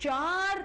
4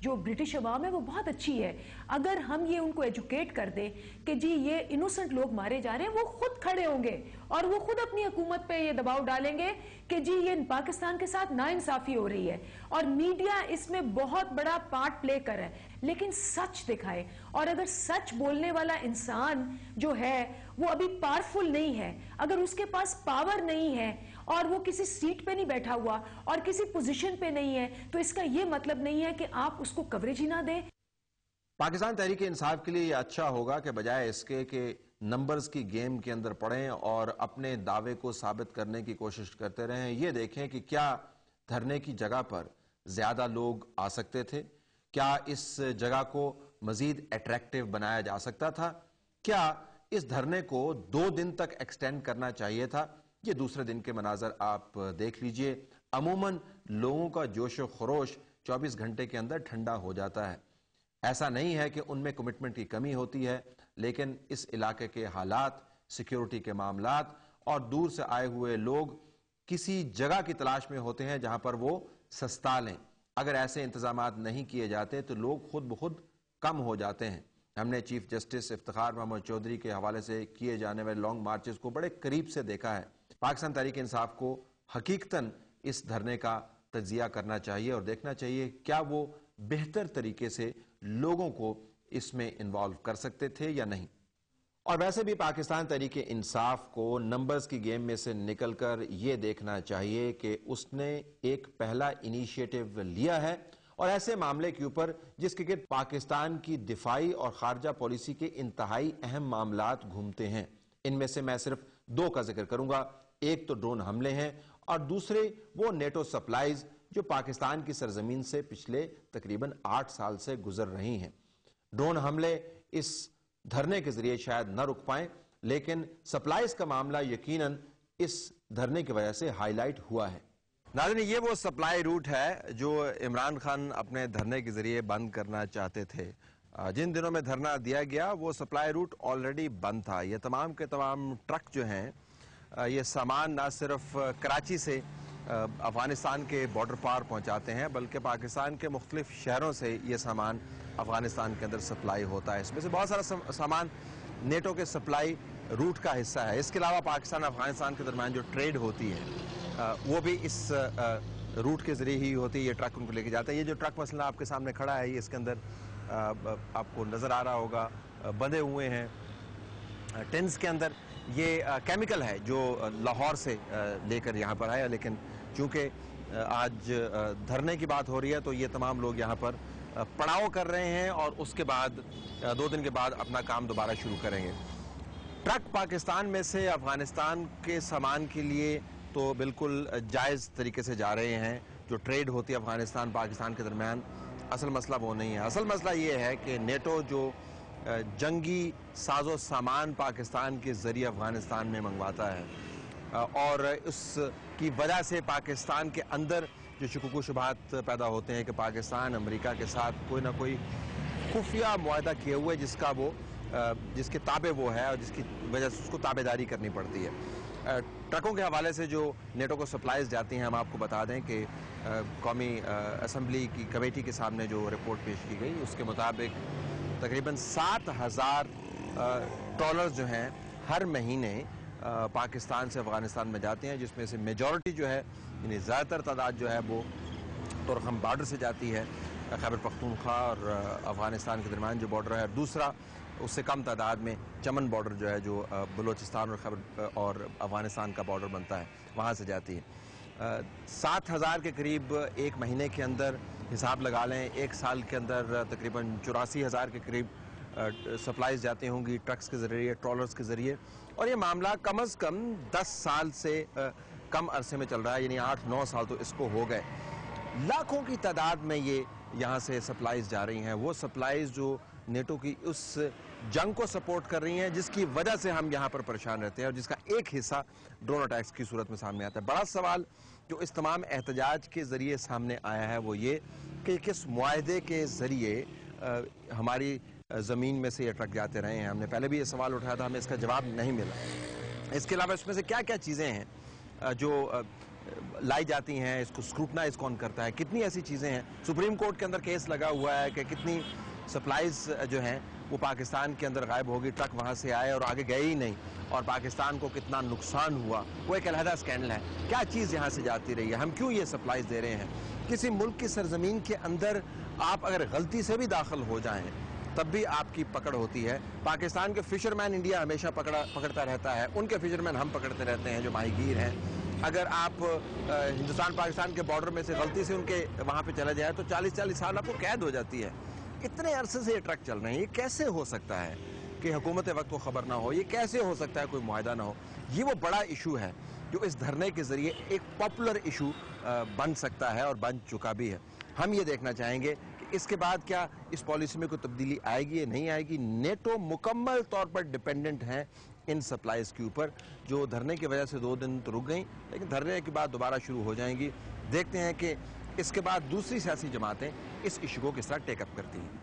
جو برٹش عوام ہے وہ بہت اچھی ہے. اگر ہم یہ ان کو ایجوکیٹ کر دیں کہ جی یہ انوسنٹ لوگ مارے جا رہے ہیں, وہ خود کھڑے ہوں گے اور وہ خود اپنی حکومت پہ یہ دباؤ ڈالیں گے کہ جی یہ پاکستان کے ساتھ ناانصافی ہو رہی ہے. اور میڈیا اس میں بہت بڑا پارٹ پلے کر رہا ہے, لیکن سچ دکھائے. اور اگر سچ بولنے والا انسان جو ہے وہ ابھی پاورفل نہیں ہے, اگر اس کے پاس پاور نہیں ہے اور وہ کسی سیٹ پہ نہیں بیٹھا ہوا اور کسی پوزیشن پہ نہیں ہے, تو اس کا یہ مطلب نہیں ہے کہ آپ اس کو کوریج ہی نہ دیں. پاکستان تحریک انصاف کے لیے یہ اچھا ہوگا کہ بجائے اس کے کہ نمبرز کی گیم کے اندر پڑیں اور اپنے دعوے کو ثابت کرنے کی کوشش کرتے رہیں, یہ دیکھیں کہ کیا دھرنے کی جگہ پر زیادہ لوگ آ سکتے تھے, کیا اس جگہ کو مزید اٹریکٹیو بنایا جا سکتا تھا, کیا اس دھرنے کو 2 دن تک ایکسٹینڈ کرنا چاہیے تھا. یہ دوسرے دن کے مناظر آپ دیکھ لیجئے. عموماً لوگوں کا جوش و خروش 24 گھنٹے کے اندر ٹھنڈا ہو جاتا ہے. ایسا نہیں ہے کہ ان میں کمٹمنٹ کی کمی ہوتی ہے, لیکن اس علاقے کے حالات, سیکیورٹی کے معاملات اور دور سے آئے ہوئے لوگ کسی جگہ کی تلاش میں ہوتے ہیں جہاں پر وہ سستا لیں. اگر ایسے انتظامات نہیں کیے جاتے تو لوگ خود بخود کم ہو جاتے ہیں. ہم نے چیف جسٹس افتخار محمد چودھری کے حوالے سے کیے جانے والے لانگ مارچز کو بڑے قریب سے دیکھا ہے. پاکستان تحریک انصاف کو حقیقتاً اس دھرنے کا تجزیہ کرنا چاہیے اور دیکھنا چاہیے کیا وہ بہتر طریقے سے لوگوں کو اس میں انوالو کر سکتے تھے یا نہیں. اور ویسے بھی پاکستان تحریک انصاف کو نمبرز کی گیم میں سے نکل کر یہ دیکھنا چاہیے کہ اس نے ایک پہلا انیشیٹو لیا ہے اور ایسے معاملے کے اوپر جس کے گرد پاکستان کی دفاعی اور خارجہ پالیسی کے انتہائی اہم معاملات گھومتے ہیں. ان میں سے میں صرف 2 کا ذکر کروں گا. ایک تو ڈرون حملے ہیں اور دوسرے وہ نیٹو سپلائز جو پاکستان کی سرزمین سے پچھلے تقریباً 8 سال سے گزر رہی ہیں. ڈرون حملے اس دھرنے کے ذریعے شاید نہ رک پائیں, لیکن سپلائز کا معاملہ یقیناً اس دھرنے کی وجہ سے ہائی لائٹ ہوا ہے. ناظرین, یہ وہ سپلائی روٹ ہے جو عمران خان اپنے دھرنے کے ذریعے بند کرنا چاہتے تھے. جن دنوں میں دھرنا دیا گیا وہ سپلائی روٹ آلریڈی بند تھا. یہ تمام کے تمام ٹرک جو ہیں یہ سامان نہ صرف کراچی سے افغانستان کے بارڈر پار پہنچاتے ہیں بلکہ پاکستان کے مختلف شہروں سے یہ سامان افغانستان کے اندر سپلائی ہوتا ہے. اس میں سے بہت سارا سامان نیٹو کے سپلائی روٹ کا حصہ ہے. اس کے علاوہ پاکستان افغانستان کے درمیان جو ٹریڈ ہوتی ہے وہ بھی اس روٹ کے ذریعے ہی ہوتی ہے. یہ ٹرک ان کو لے کے جاتا ہے. یہ جو ٹرک مثلا آپ کے سامنے کھڑا ہے, یہ اس کے اندر آپ کو نظر آ رہا ہوگا بندھے ہوئے ہیں ٹینس کے اندر. یہ کیمیکل ہے جو لاہور سے لے کر یہاں پر آیا, لیکن چونکہ آج دھرنے کی بات ہو رہی ہے تو یہ تمام لوگ یہاں پر پڑاؤ کر رہے ہیں اور اس کے بعد 2 دن کے بعد اپنا کام دوبارہ شروع کریں گے. ٹرک پاکستان میں سے افغانستان کے سامان کے لیے تو بالکل جائز طریقے سے جا رہے ہیں. جو ٹریڈ ہوتی ہے افغانستان پاکستان کے درمیان, اصل مسئلہ وہ نہیں ہے. اصل مسئلہ یہ ہے کہ نیٹو جو جنگی ساز و سامان پاکستان کے ذریعے افغانستان میں منگواتا ہے اور اس کی وجہ سے پاکستان کے اندر جو شکوک و شبہات پیدا ہوتے ہیں کہ پاکستان امریکہ کے ساتھ کوئی نہ کوئی خفیہ معاہدہ کیے ہوئے جس کے تابع وہ ہے اور جس کی وجہ سے اس کو تابع داری کرنی پڑتی ہے. ٹرکوں کے حوالے سے جو نیٹو کو سپلائز جاتی ہیں, ہم آپ کو بتا دیں کہ قومی اسمبلی کی کمیٹی کے سامنے جو رپورٹ پیش کی گئی اس کے مطابق تقریباً $7,000 جو ہیں ہر مہینے پاکستان سے افغانستان میں جاتے ہیں, جس میں سے میجورٹی جو ہے یعنی زیادہ تر تعداد جو ہے وہ تورخم بارڈر سے جاتی ہے, خیبر پختونخوا اور افغانستان کے درمیان جو بارڈر ہے. دوسرا اس سے کم تعداد میں چمن بارڈر جو ہے جو بلوچستان اور خیبر اور افغانستان کا بارڈر بنتا ہے, وہاں سے جاتی ہے. 7,000 کے قریب ایک مہینے کے اندر حساب لگا لیں, ایک سال کے اندر تقریباً 84,000 کے قریب سپلائز جاتی ہوں گی ٹرکس کے ذریعے, ٹرالرز کے ذریعے. اور یہ معاملہ کم از کم 10 سال سے کم عرصے میں چل رہا ہے, یعنی 8-9 سال تو اس کو ہو گئے. لاکھوں کی تعداد میں یہ یہاں سے سپلائز جا رہی ہیں, وہ سپلائز جو نیٹو کی اس جنگ کو سپورٹ کر رہی ہیں جس کی وجہ سے ہم یہاں پر پریشان رہتے ہیں اور جس کا ایک حصہ ڈرون اٹیکس کی صورت میں سامنے آتا ہے. بڑا سوال جو اس تمام احتجاج کے ذریعے سامنے آیا ہے وہ یہ کہ کس معاہدے کے ذریعے ہماری زمین میں سے یہ ٹرک جاتے رہے ہیں. ہم نے پہلے بھی یہ سوال اٹھایا تھا, ہمیں اس کا جواب نہیں ملا. اس کے علاوہ اس میں سے کیا کیا چیزیں ہیں جو لائی جاتی ہیں، اس کو اسکروٹنائز کون کرتا ہے، کتنی ایسی چیزیں ہیں. سپریم کورٹ کے اندر کیس لگا ہوا ہے کہ کتنی سپلائیز جو ہیں وہ پاکستان کے اندر غائب ہوگی، ٹرک وہاں سے آئے اور آگے گئے ہی نہیں، اور پاکستان کو کتنا نقصان ہوا، وہ ایک علیحدہ اسکینڈل ہے. کیا چیز یہاں سے جاتی رہی ہے، ہم کیوں یہ سپلائیز دے رہے ہیں؟ کسی ملک کی سرزمین کے اندر آپ اگر غلطی سے بھی داخل ہو جائیں تب بھی آپ کی پکڑ ہوتی ہے. پاکستان کے فشرمین انڈیا ہمیشہ پکڑتا رہتا ہے، ان کے فشرمین ہم پکڑتے رہتے ہیں جو ماہی گیر ہیں. اگر آپ ہندوستان پاکستان کے بارڈر میں سے غلطی سے ان کے وہاں پہ چلے جائے تو 40 سال آپ کو قید ہو جاتی ہے. اتنے عرصے سے یہ ٹرک چل رہے ہیں، یہ کیسے ہو سکتا ہے کہ حکومت وقت کو خبر نہ ہو؟ یہ کیسے ہو سکتا ہے کوئی معاہدہ نہ ہو؟ یہ وہ بڑا ایشو ہے جو اس دھرنے کے ذریعے ایک پاپولر ایشو بن سکتا ہے اور بن چکا بھی ہے. ہم یہ دیکھنا چاہیں گے کہ اس کے بعد کیا اس پالیسی میں کوئی تبدیلی آئے گی یا نہیں آئے گی. نیٹو مکمل طور پر ڈیپینڈنٹ ہیں ان سپلائیز کے اوپر، جو دھرنے کی وجہ سے 2 دن تو رک گئیں لیکن دھرنے کے بعد دوبارہ شروع ہو جائیں گی. دیکھتے ہیں کہ اس کے بعد دوسری سیاسی جماعتیں اس ایشو کو کس طرح ٹیک اپ کرتی ہیں.